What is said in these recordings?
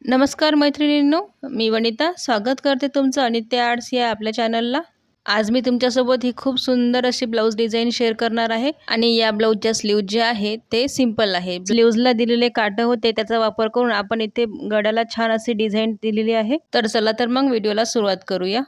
नमस्कार मैत्रिणींनो, मी वनिता स्वागत करते तुमचं अनित्य आर्ट्स या आपल्या चॅनलला। आज मी तुमच्यासोबत ही खूप सुंदर अशी ब्लाऊज डिझाईन शेअर करणार आहे आणि या ब्लाऊजच्या स्लीव्ज जे आहे ते सिंपल आहे। ब्लाऊजला दिलेले काठ होते त्याचा वापर करून आपण इथे गळ्याला छान अशी डिझाईन दिलेली आहे। तर चला तर मग व्हिडिओला सुरुवात करूया।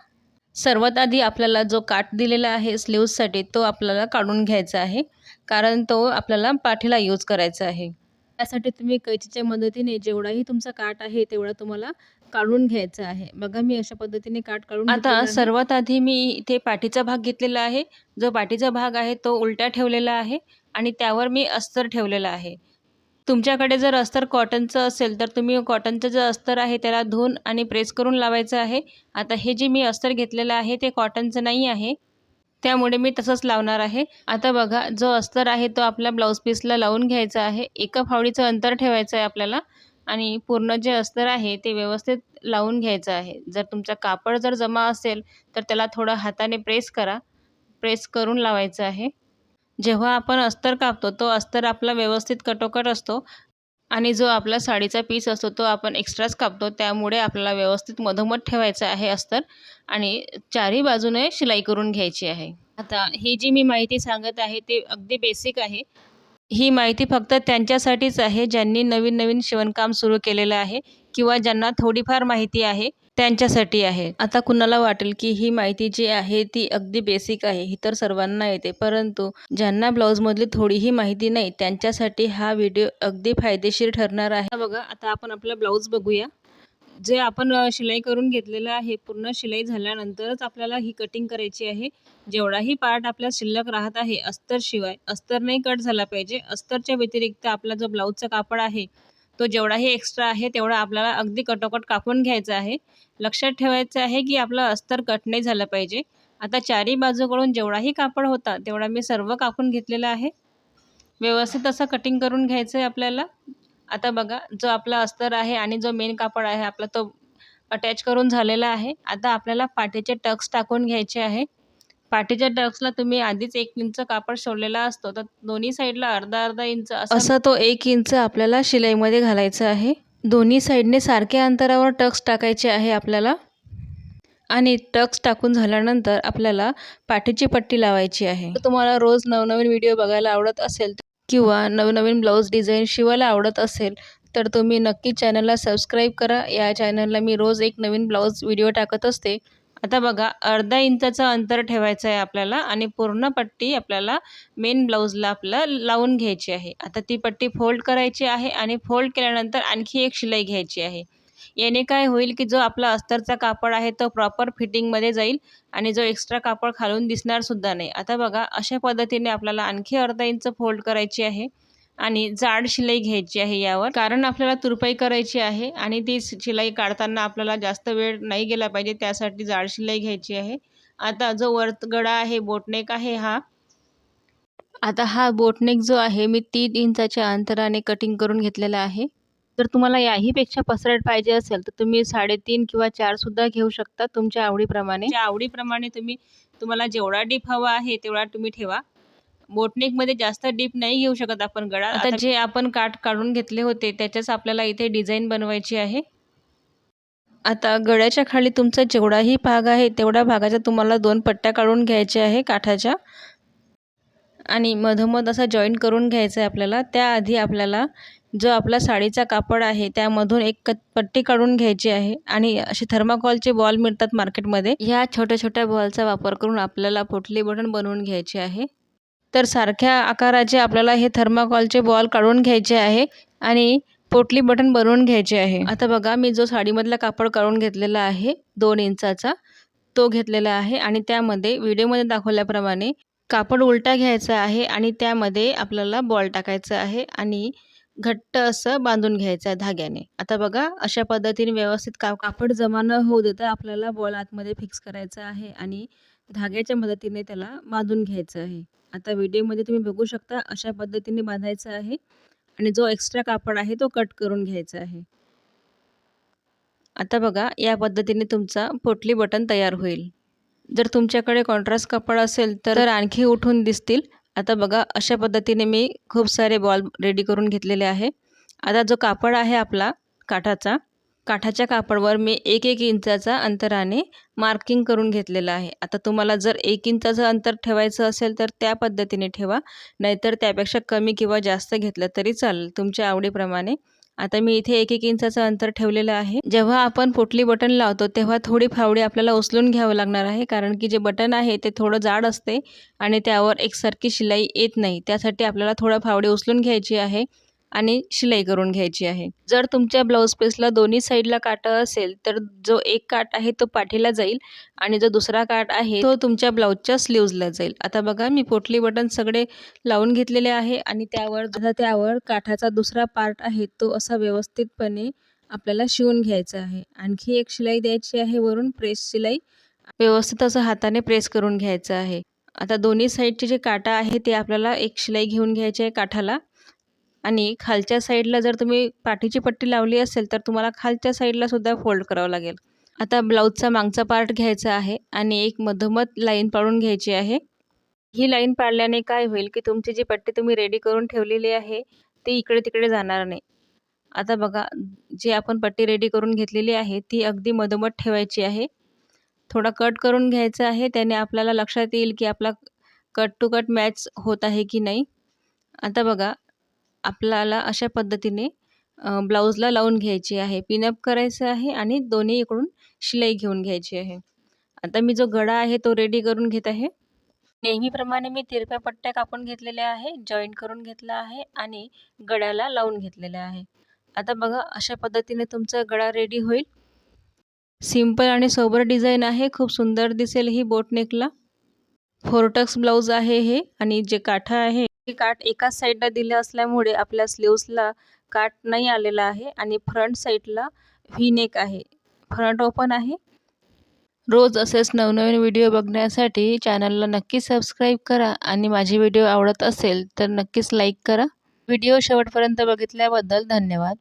सर्वात आधी आपल्याला जो काठ दिलेला आहे स्लीव्जसाठी तो आपल्याला काढून घ्यायचा आहे, कारण तो आपल्याला पाठीला यूज करायचा आहे। त्यासाठी तुम्ही कैचीच्या मदतीने जेवढाही तुमचा काठ आहे तेवढा तुम्हाला काढून घ्यायचा आहे। बघा मी अशा पद्धतीने काठ काढून घेतलेला आहे। आता सर्वात आधी मी इथे पाठीचा भाग घेतलेला आहे। जो पाठीचा भाग आहे तो उलटा ठेवलेला आहे आणि त्यावर मी अस्तर ठेवलेला आहे। तुमच्याकडे जर अस्तर कॉटनचं असेल तर तुम्ही कॉटनचं जे अस्तर आहे त्याला धुवून आणि प्रेस करून लावायचं आहे। आता हे जे मी अस्तर घेतलेलं आहे ते कॉटनचं नाही आहे, त्यामुळे मी तसंच लावणार आहे। आता बघा जो अस्तर आहे तो आपल्या ब्लाऊज पीसला लावून घ्यायचा आहे। एका फावडीचं अंतर ठेवायचं आहे आपल्याला आणि पूर्ण जे अस्तर आहे ते व्यवस्थित लावून घ्यायचं आहे। जर तुमचा कापड जर जमा असेल तर त्याला थोडं हाताने प्रेस करा, प्रेस करून लावायचं आहे। जेव्हा आपण अस्तर कापतो तो अस्तर आपला व्यवस्थित कटोकट असतो आणि जो आपला साडीचा पीस असतो तो आपण एक्स्ट्राच कापतो, त्यामुळे आपल्याला व्यवस्थित मधोमध ठेवायचं आहे अस्तर आणि चारही बाजूने शिलाई करून घ्यायची आहे। आता ही जी मी माहिती सांगत आहे ते अगदी बेसिक आहे। ही माहिती फक्त त्यांच्यासाठीच आहे ज्यांनी नवीन शिवणकाम सुरू केलेलं आहे किंवा ज्यांना थोडीफार माहिती आहे त्यांच्यासाठी आहे। आता कुणाला वाटेल की ही माहिती जी आहे ती अगदी बेसिक आहे, ही तर सर्वांना येते, परंतु ज्यांना ब्लाऊजमधली थोडीही माहिती नाही त्यांच्यासाठी हा व्हिडिओ अगदी फायदेशीर ठरणार आहे। बघा आता आपण आपला ब्लाऊज बघूया। जे आपण शिलाई करून घेतलेलं आहे, पूर्ण शिलाई झाल्यानंतरच आपल्याला ही कटिंग करायची आहे। जेवढाही पार्ट आपल्या शिल्लक राहत आहे अस्तर शिवाय, अस्तर नाही कट झाला पाहिजे। अस्तरच्या व्यतिरिक्त आपला जो ब्लाऊजचा कापड आहे तो जेवढाही एक्स्ट्रा आहे तेवढा आपल्याला अगदी कटोकट कापून घ्यायचा आहे। लक्षात ठेवायचं आहे की आपला अस्तर कट नाही झालं पाहिजे। आता चारही बाजूकडून जेवढाही कापड होता तेवढा मी सर्व कापून घेतलेला आहे। व्यवस्थित असं कटिंग करून घ्यायचं आहे आपल्याला। आता बघा जो आपला अस्तर आहे आणि जो मेन कापड आहे आपला तो अटॅच करून झालेला आहे। आता आपल्याला पाठीचे टक्स टाकून घ्यायचे आहे। पाठीच्या टक्सला तुम्ही आधीच 1 इंच कापड सोडलेला असतो, तर दोन्ही साईडला अर्धा इंच असा तो 1 इंच आपल्याला शिलाईमध्ये घालायचा आहे। दोन्ही साईडने सारख्या अंतरावर टक्स टाकायचे आहे आपल्याला आणि टक्स टाकून झाल्यानंतर आपल्याला पाठीची पट्टी लावायची आहे। तर तुम्हाला रोज नवनवीन व्हिडिओ बघायला आवडत असेल किंवा नवनवीन ब्लाऊज डिझाईन शिवायला आवडत असेल तर तुम्ही नक्की चॅनलला सबस्क्राईब करा। या चॅनलला मी रोज एक नवीन ब्लाऊज व्हिडिओ टाकत असते। आता बघा अर्धा इंचाचं अंतर ठेवायचं आहे आपल्याला आणि पूर्ण पट्टी आपल्याला मेन ब्लाऊजला आपल्याला लावून घ्यायची आहे। आता ती पट्टी फोल्ड करायची आहे आणि फोल्ड केल्यानंतर आणखी एक शिलाई घ्यायची आहे। याने काय होईल की जो आपला अस्तरचा कापड आहे तो प्रॉपर फिटिंगमध्ये जाईल आणि जो एक्स्ट्रा कापड खालून दिसणार सुद्धा नाही। आता बघा अशा पद्धतीने आपल्याला आणखी अर्धा इंच फोल्ड करायची आहे आणि जाड शिलाई घ्यायची आहे यावर, कारण आपल्याला तुरपाई करायची आहे आणि ती शिलाई काढताना आपल्याला जास्त वेळ नाही गेला पाहिजे, त्यासाठी जाड शिलाई घ्यायची आहे। आता जो वर गळा आहे बोटनेक आहे आता हा बोटनेक जो आहे मी 3 इंचाच्या अंतराने कटिंग करून घेतलेला आहे। जर तुम्हाला याहीपेक्षा पसरट पाहिजे असेल तर तुम्ही 3.5 किंवा 4 सुद्धा घेऊ शकता तुमच्या आवडीप्रमाणे तुम्हाला जेवढा डीप हवा आहे तेवढा तुम्ही ठेवा। बोटनेकमध्ये जास्त डीप नाही घेऊ शकत आपण गळा। आता जे आपण काठ काढून घेतले होते त्याच्याच आपल्याला इथे डिझाईन बनवायची आहे। आता गळ्याच्या खाली तुमचा जेवढाही भाग आहे तेवढ्या भागाच्या तुम्हाला 2 पट्ट्या काढून घ्यायच्या आहे काठाच्या आणि मधोमध असा जॉईंट करून घ्यायचा आहे आपल्याला। त्याआधी आपल्याला जो आपला साडीचा कापड आहे त्यामधून एक पट्टी काढून घ्यायची आहे आणि असे थर्माकोलचे बॉल मिळतात मार्केटमध्ये, ह्या छोट्या बॉलचा वापर करून आपल्याला पोटली बटन बनवून घ्यायचे आहे। तर सारख्या आकाराचे आपल्याला हे थर्माकोलचे बॉल काढून घ्यायचे आहे आणि पोटली बटन बनवून घ्यायचे आहे। आता बघा मी जो साडीमधला कापड काढून घेतलेला आहे 2 इंचाचा तो घेतलेला आहे आणि त्यामध्ये व्हिडिओमध्ये दाखवल्याप्रमाणे कापड उलटा घ्यायचा आहे आणि त्यामध्ये आपल्याला बॉल टाकायचा आहे आणि घट्ट असं बांधून घ्यायचं आहे धाग्याने। आता बघा अशा पद्धतीने व्यवस्थित कापड जमा न होऊ देता आपल्याला बॉल आतमध्ये फिक्स करायचा आहे आणि धाग्याच्या मदतीने त्याला बांधून घ्यायचं आहे। आता व्हिडिओमध्ये तुम्ही बघू शकता अशा पद्धतीने बांधायचं आहे आणि जो एक्स्ट्रा कापड आहे तो कट करून घ्यायचा आहे। आता बघा या पद्धतीने तुमचा पोटली बटन तयार होईल। जर तुमच्याकडे कॉन्ट्रास्ट कापड असेल तर आणखी उठून दिसतील। आता बघा अशा पद्धतीने मी खूप सारे बॉल रेडी करून घेतलेले आहे। आता जो कापड आहे आपला काठाचा काठाच्या कापडावर मी 1-1 इंचाचा अंतराने मार्किंग करून घेतलेलं आहे. आता तुम्हाला जर 1 इंचाचं अंतर ठेवायचं असेल तर त्या पद्धतीने ठेवा, नाहीतर त्यापेक्षा कमी किंवा जास्त घेतलं तरी चालेल तुमच्या आवडीप्रमाणे. आता मी इथे 1-1 इंचाचं अंतर ठेवलेलं आहे. जेव्हा आपण पोटली बटन लावतो तेव्हा थोडी फावडी आपल्याला उचलून घ्यावं लागणार आहे, कारण की जे बटन आहे ते थोडं जाड असते आणि त्यावर एकसारखी शिलाई येत नाही. त्यासाठी आपल्याला थोडं फावडी उचलून घ्यायची आहे आणि शिलाई करून घ्यायची आहे. जर तुमच्या ब्लाऊज पीसला दोन्ही साईडला काठं असेल तर जो एक काठ आहे तो पाठीला जाईल आणि जो दुसरा काठ आहे तो तुमच्या ब्लाऊजच्या स्लीव्जला जाईल. आता बघा मी पोटली बटन सगळे लावून घेतलेले आहे आणि त्यावर काठाचा दुसरा पार्ट आहे तो असा व्यवस्थितपणे आपल्याला शिवून घ्यायचा आहे. आणखी एक शिलाई द्यायची आहे वरून प्रेस शिलाई. व्यवस्थित असं हाताने प्रेस करून घ्यायचं आहे. आता दोन्ही साईडचे जे काटा आहे ते आपल्याला एक शिलाई घेऊन घ्यायची आहे काठाला आणि खालच्या साईडला जर तुम्ही पाठीची पट्टी लावली असेल तर तुम्हाला खालच्या साईडला सुद्धा फोल्ड करावं लागेल. आता ब्लाऊजचा मागचा पार्ट घ्यायचा आहे आणि एक मधोमध लाईन पाडून घ्यायची आहे. ही लाईन पाडल्याने काय होईल की तुमची जी पट्टी तुम्ही रेडी करून ठेवलेली आहे ती इकडे-तिकडे जाणार नाही. आता बघा, जी आपण पट्टी रेडी करून घेतलेली आहे ती अगदी मधोमध ठेवायची आहे. थोडा कट करून घ्यायचा आहे, त्याने आपल्याला लक्षात येईल की आपला कट टू कट मॅच होत आहे की नाही. आता बघा, आपल्याला अशा पद्धतीने ब्लाऊजला लावून घ्यायची आहे. पिनअप करायचं आहे आणि दोन्ही इकडून शिलाई घेऊन घ्यायची आहे. आता मी जो गळा आहे तो रेडी करून घेत आहे. नेहमीप्रमाणे मी तिरप्या पट्ट्या कापून घेतलेल्या आहे, जॉईंट करून घेतला आहे आणि गळ्याला लावून घेतलेल्या आहे. आता बघा अशा पद्धतीने तुमचा गळा रेडी होईल. सिंपल आणि सोबर डिझाइन आहे, खूप सुंदर दिसेल ही बोट नेकला. 4 टक्स ब्लाऊज आहे हे आणि जे काठा आहे हे काठ एकाच साईडला दिले असल्यामुळे आपल्या स्लीव्सला काठ नाही आलेला आहे आणि फ्रंट साईडला व्ही नेक आहे, फ्रंट ओपन आहे. रोज असेच नवनवीन व्हिडिओ बघण्यासाठी चॅनलला नक्की सबस्क्राईब करा आणि माझे व्हिडिओ आवडत असेल तर नक्कीच लाईक करा. व्हिडिओ शेवटपर्यंत बघितल्याबद्दल धन्यवाद.